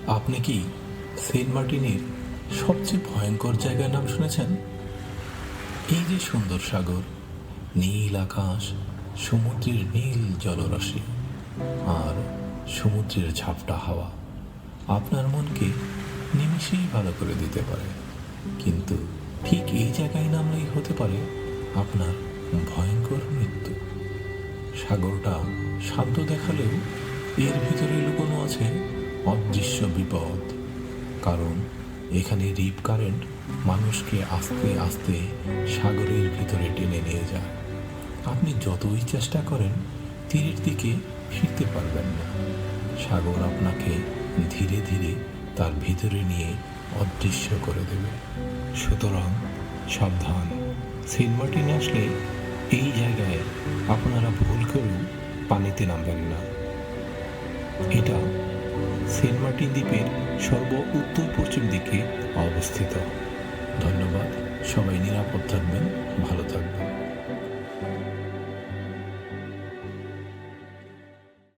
আপনি কি সেন্ট মার্টিনের সবচেয়ে ভয়ঙ্কর জায়গার নাম শুনেছেন? এই যে সুন্দর সাগর, নীল আকাশ, সমুদ্রের নীল জলরাশি আর সমুদ্রের ঝাপটা হাওয়া আপনার মনকে নিমিষেই ভালো করে দিতে পারে। কিন্তু ঠিক এই জায়গায় নামলেই হতে পারে আপনার ভয়ঙ্কর মৃত্যু। সাগরটা শান্ত দেখালেও এর ভিতরে লুকোনো আছে অদৃশ্য বিপদ। কারণ এখানে রিপ কারেন্ট মানুষকে আস্তে আস্তে সাগরের ভিতরে টেনে নিয়ে যায়। আপনি যতই চেষ্টা করেন তীরের দিকে ফিরতে পারবেন না। সাগর আপনাকে ধীরে ধীরে তার ভিতরে নিয়ে অদৃশ্য করে দেবে। সুতরাং সাবধান, সেন্ট মার্টিনে আসলে এই জায়গায় আপনারা ভুল করেও পানিতে নামবেন না। এটা সেন্ট মার্টিন দ্বীপের উত্তর পশ্চিম দিকে অবস্থিত। ধন্যবাদ। সবাই নিরাপদ থাকবেন, ভালো থাকবেন।